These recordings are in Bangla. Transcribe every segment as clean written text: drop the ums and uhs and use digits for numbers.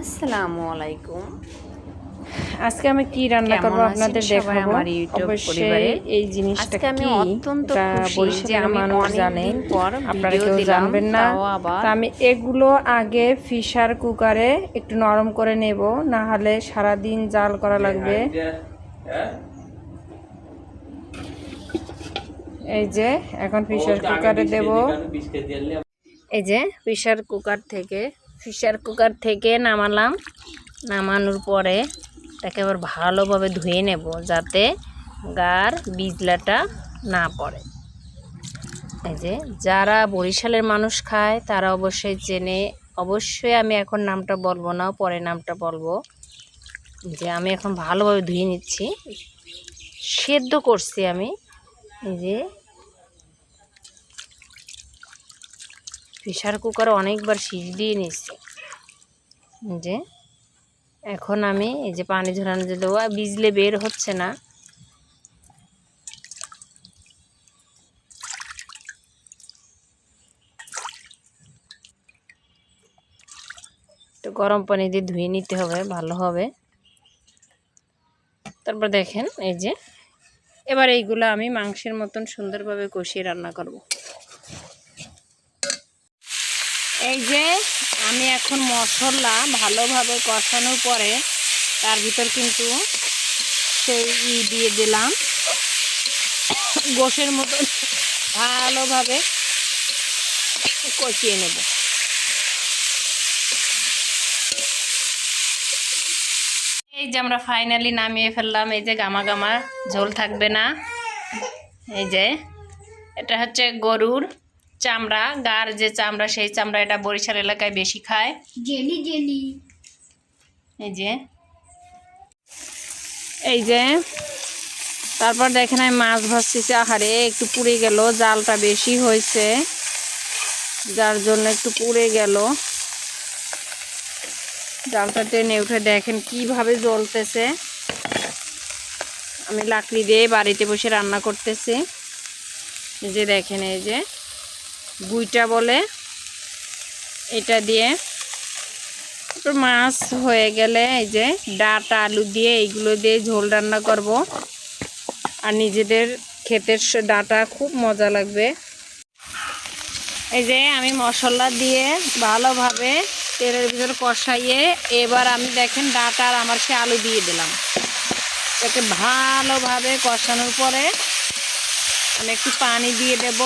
আসসালামু আলাইকুম। আজকে আমি কি রান্না করব আপনাদের দেখাবো। আমার ইউটিউব পরিবারে এই জিনিসটা আজকে আমি কি অত্যন্ত এটা খুশি যে বরিশালের আমি মানুষ জানে, অনেকদিন পর আপনারা ভিডিও কেউ দিলাম, জানবেন না। তাও আবার তা আমি এগুলো আগে ফিশার কুকারে একটু নরম করে নেব, না হলে সারাদিন জাল করা লাগবে। এই যে এখন ফিশার কুকারে দেব। এই যে ফিশার কুকার থেকে নামালাম। নামানোর পরে তাকে আবার ভালোভাবে ধুয়ে নেব, যাতে গার বিজলাটা না পড়ে। এই যে যারা বরিশালের মানুষ খায় তারা অবশ্যই চেনে। অবশ্যই আমি এখন নামটা বলবো না, পরে নামটা বলবো। যে আমি এখন ভালোভাবে ধুয়ে নিচ্ছি, সেদ্ধ করছি আমি। এই যে প্রেসার কুকারে অনেকবার সিজ দিয়ে নিচ্ছি। যে এখন আমি এই যে পানি ঝরানো যে দেবো, বিজলে বের হচ্ছে না। তো গরম পানি দিয়ে ধুয়ে নিতে হবে, ভালো হবে। তারপর দেখেন এই যে এবার এইগুলো আমি মাংসের মতন সুন্দরভাবে কষিয়ে রান্না করব। এই যে আমি এখন মশলা ভালোভাবে কষানোর পরে তার ভিতর কিন্তু সেই দিয়ে দিলাম, গোশের মতন ভালোভাবে কষিয়ে নেব। এই যে আমরা ফাইনালি নামিয়ে ফেললাম। এই যে গামা গামা ঝোল থাকবে না। এই যে এটা হচ্ছে গরুর চামড়া, গার যে চামড়া, সেই চামড়া। এটা বরিশাল এলাকায় বেশি খায়। Jelly jelly. এই যে তারপর দেখেন আমি মাছ ভাজতেছি। আহারে একটু পুড়ে গেল, জালটা বেশি হয়েছে যার জন্য একটু পুড়ে গেল। জালটা টেনে উঠে দেখেন কিভাবে জ্বলতেছে। আমি লাকড়ি দিয়ে বাড়িতে বসে রান্না করতেছি। এই যে দেখেন, এই যে গুইটা বলে, এটা দিয়ে মাছ হয়ে গেলে এই যে ডাঁটা আলু দিয়ে এইগুলো দিয়ে ঝোল রান্না করব। আর নিজেদের ক্ষেতের ডাঁটা খুব মজা লাগবে। এই যে আমি মশলা দিয়ে ভালোভাবে তেলের ভিতর কষাইয়ে এবার আমি দেখেন ডাঁটা আর আমার সে আলু দিয়ে দিলাম। এটাকে ভালোভাবে কষানোর পরে আমি একটু পানি দিয়ে দেব।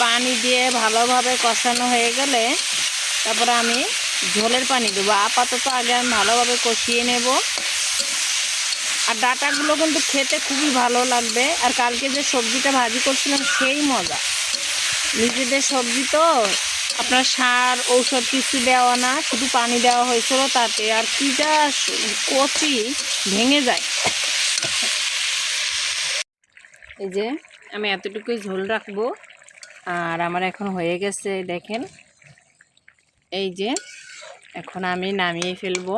পানি দিয়ে ভালোভাবে কষানো হয়ে গেলে তারপরে আমি ঝোলের পানি দেবো। আপাতত আগে আমি ভালোভাবে কষিয়ে নেব। আর ডাঁটাগুলো কিন্তু খেতে খুবই ভালো লাগবে। আর কালকে যে সবজিটা ভাজি করছিলাম সেই মজা। নিজেদের সবজি তো, আপনার সার ঔষধ কিছু দেওয়া না, শুধু পানি দেওয়া হয়েছিল তাতে। আর কি যা কচি ভেঙে যায়। এই যে আমি এতটুকুই ঝোল রাখবো। আর আমার এখন হয়ে গেছে দেখেন। এই যে এখন আমি নামিয়ে ফেলবো।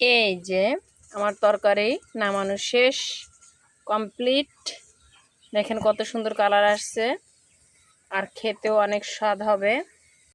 এই যে আমার তরকারি নামানো শেষ, কমপ্লিট। দেখেন কত সুন্দর কালার আসছে, আর খেতেও অনেক স্বাদ হবে।